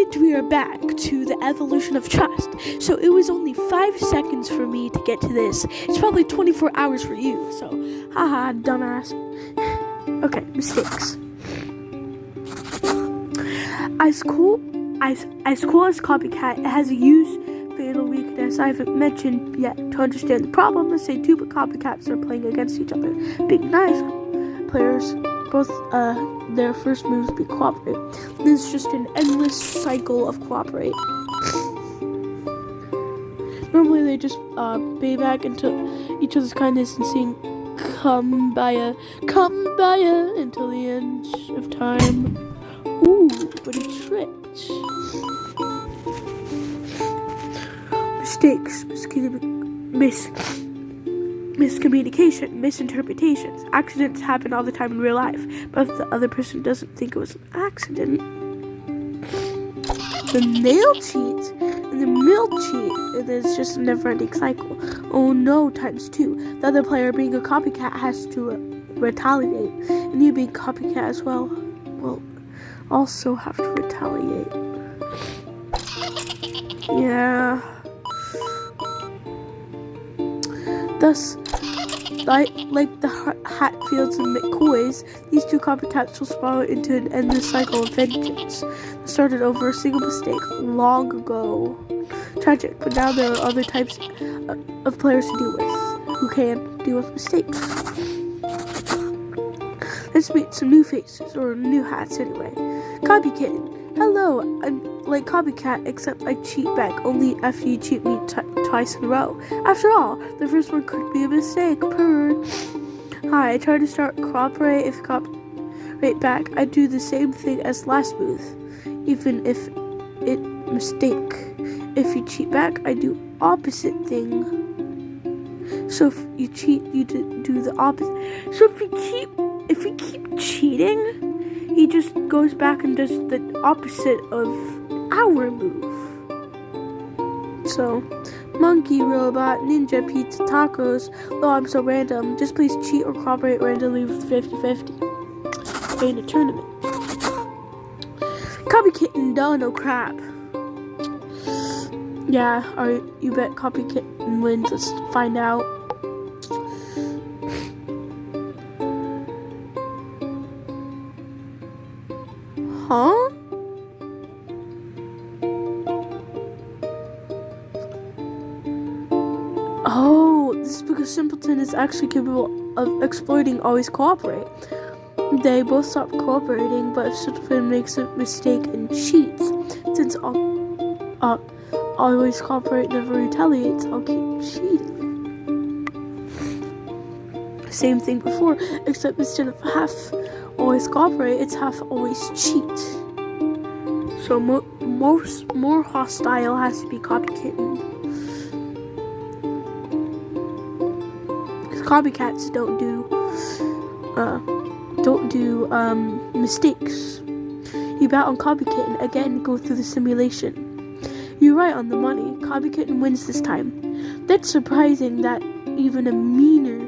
And we are back to the evolution of trust. So it was only 5 seconds for me to get to this. It's probably 24 hours for you. So, haha, dumbass. Okay, mistakes. As cool as Copycat, it has a huge fatal weakness I haven't mentioned yet. To understand the problem, let's say two Copycats are playing against each other. Being nice players, both their first moves be cooperate. Then it's just an endless cycle of cooperate. Normally they just pay back into each other's kindness and sing Kumbaya until the end of time. Ooh, but he tricked. Mistakes, miscommunication, misinterpretations. Accidents happen all the time in real life, but if the other person doesn't think it was an accident, then they'll cheat, and then we'll cheat, and it's just a never-ending cycle. Oh no, times 2. The other player, being a copycat, has to retaliate, and you being copycat as well will also have to retaliate. Yeah. Thus, like the Hatfields and McCoys, these two copycats will spiral into an endless cycle of vengeance. It started over a single mistake long ago. Tragic, but now there are other types of players to deal with who can deal with mistakes. Let's meet some new faces, or new hats anyway. Copycat. Hello, I'm like Copycat, except I cheat back only after you cheat me twice in a row. After all, the first one could be a mistake. Purr. Hi, I try to start cooperate. If cooperate back, I do the same thing as last move, even if it mistake. If you cheat back, I do opposite thing. So if you cheat, you do the opposite. So if we keep cheating, he just goes back and does the opposite of our move. So, monkey, robot, ninja, pizza, tacos. Oh, I'm so random. Just please cheat or cooperate randomly with 50-50. In a tournament. Copycat, no crap. Yeah, you bet Copycat wins. Let's find out. Huh? Oh, this is because Simpleton is actually capable of exploiting always cooperate. They both stop cooperating, but if Simpleton makes a mistake and cheats, since always cooperate never retaliates, I'll keep cheating. Same thing before, except instead of half always cooperate, it's half always cheat. So more hostile has to be Copycat. Because copycats don't do mistakes. You bet on Copycat and again go through the simulation. You're right on the money. Copycat wins this time. That's surprising that even a meaner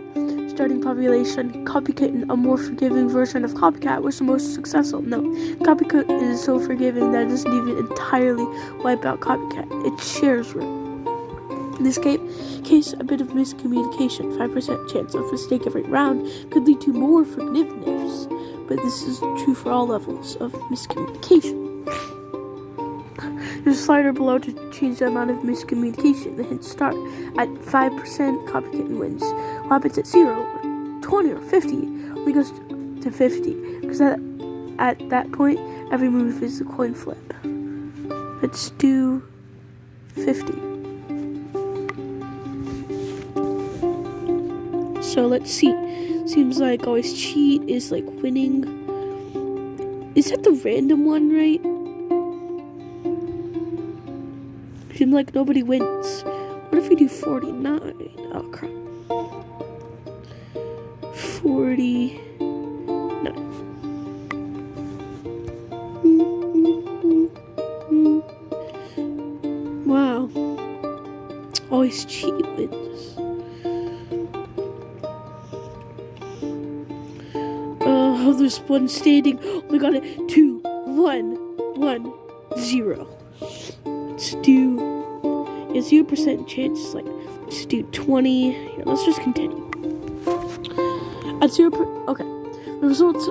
starting population, Copycat, a more forgiving version of Copycat, was the most successful. No, Copycat is so forgiving that it doesn't even entirely wipe out Copycat. It shares room. In this case, a bit of miscommunication, 5% chance of mistake every round, could lead to more forgiveness. But this is true for all levels of miscommunication. There's a slider below to change the amount of miscommunication. The hints start at 5%, Copycat wins. What happens at 0, or 20, or 50? Only goes to 50. Because at that point, every move is a coin flip. Let's do 50. So let's see. Seems like always cheat is like winning. Is that the random one, right? Seems like nobody wins. What if we do 49? Oh crap. 49. Wow. Always cheat wins. Oh, there's one standing. Oh my god, 2, 1, 1. 0. Let's do a 0% chance. Like, let's do 20. Here, let's just continue. At 0%, okay. The results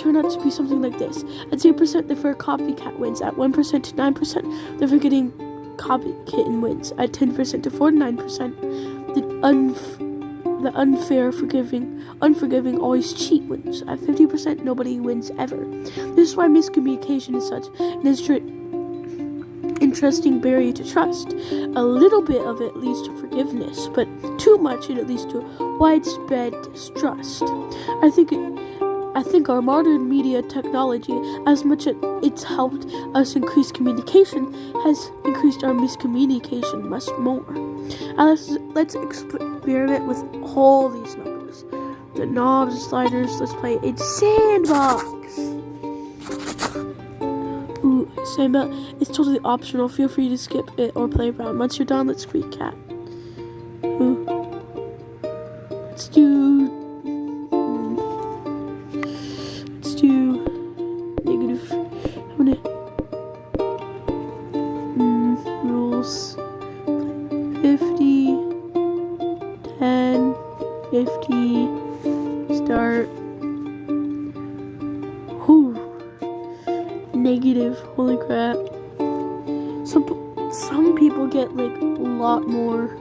turn out to be something like this. At 0%, the fair copycat wins. At 1% to 9%, the forgetting copycat wins. At 10% to 49%, the unforgiving always cheat wins. At 50%, nobody wins ever. This is why miscommunication is such an interesting barrier to trust. A little bit of it leads to forgiveness, but too much and it leads to widespread distrust. I think our modern media technology, as much as it's helped us increase communication, has increased our miscommunication much more. And let's experiment with all these numbers. The knobs and sliders, let's play in Sandbox. Ooh, Sandbox, it's totally optional. Feel free to skip it or play around. Once you're done, let's recap. Ooh. Let's do negative. Rules 50, 10, 50, start. Whew. Negative, holy crap. Some people get like a lot more.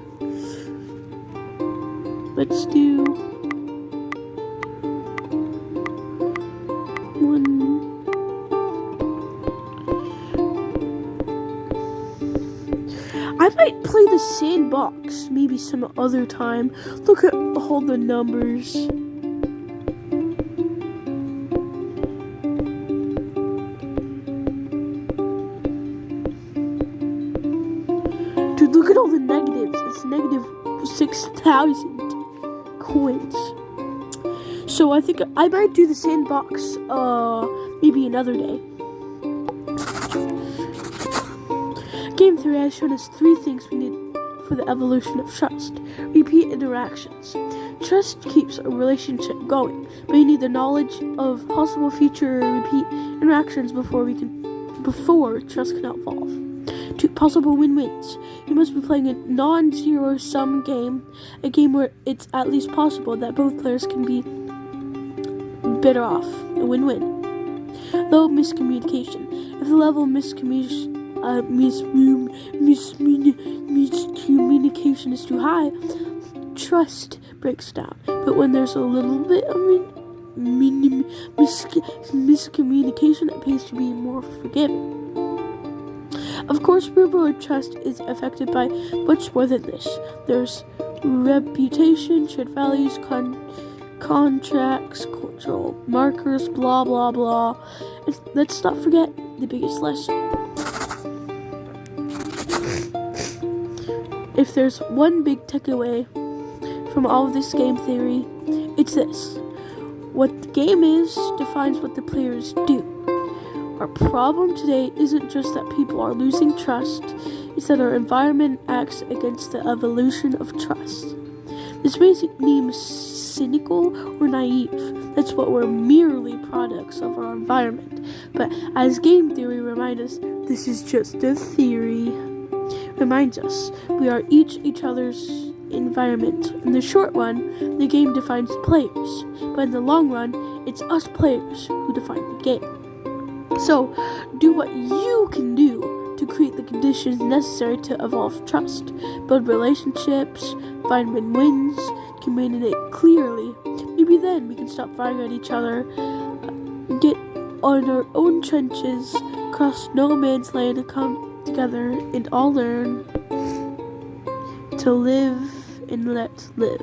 Let's do 1. I might play the Sandbox maybe some other time. Look at all the numbers. Dude, look at all the negatives. It's negative 6,000 coins. So I think I might do the Sandbox maybe another day. Game theory has shown us 3 things we need for the evolution of trust. Repeat interactions. Trust keeps a relationship going, but you need the knowledge of possible future repeat interactions before trust can evolve. 2 possible win-wins. You must be playing a non-zero sum game, a game where it's at least possible that both players can be better off. A win-win. Low miscommunication. If the level of miscommunication is too high, trust breaks down. But when there's a little bit of miscommunication, it pays to be more forgiving. Of course, real-world trust is affected by much more than this. There's reputation, shared values, contracts, cultural markers, blah, blah, blah. And let's not forget the biggest lesson. If there's one big takeaway from all of this game theory, it's this. What the game is defines what the players do. Our problem today isn't just that people are losing trust, it's that our environment acts against the evolution of trust. This may seem cynical or naive. That's what we're merely products of our environment. But as game theory reminds us, this is just a theory. Reminds us, we are each other's environment. In the short run, the game defines the players. But in the long run, it's us players who define the game. So, do what you can do to create the conditions necessary to evolve trust, build relationships, find win-wins, communicate clearly. Maybe then we can stop firing at each other, get on our own trenches, cross no man's land, and come together and all learn to live and let live.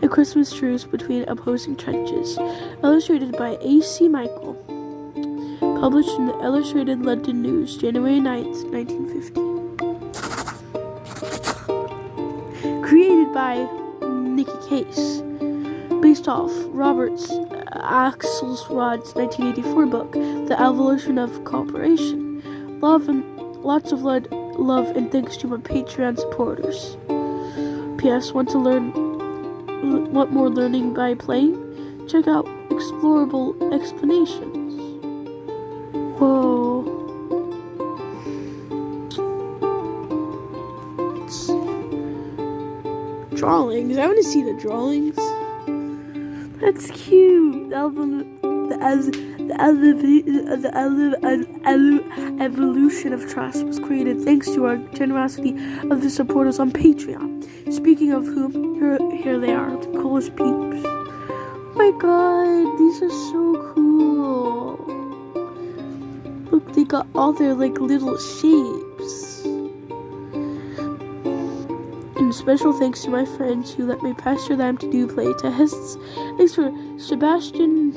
A Christmas truce between opposing trenches, illustrated by A.C. Michael. Published in the Illustrated London News, January 9th, 1950. Created by Nicky Case. Based off Robert's Axelrod's 1984 book, The Evolution of Cooperation. Lots of love and thanks to my Patreon supporters. P.S. Want more learning by playing? Check out Explorable Explanations. Whoa. drawings. I want to see the drawings. That's cute. The evolution of trust was created thanks to our generosity of the supporters on Patreon. Speaking of whom, here they are, the coolest peeps. Oh my god, these are so cool. Look, they got all their like little shapes. And special thanks to my friends who let me pester them to do play tests. Thanks for Sebastian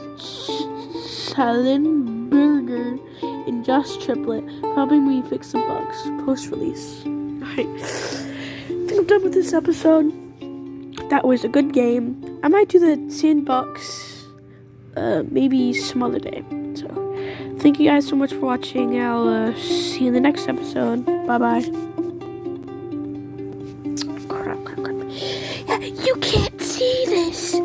Schallenberger and Josh Triplet helping me fix some bugs post-release. Alright, I think I'm done with this episode. That was a good game. I might do the Sandbox maybe some other day. So, thank you guys so much for watching. I'll see you in the next episode. Bye-bye. Crap. Yeah, you can't see this.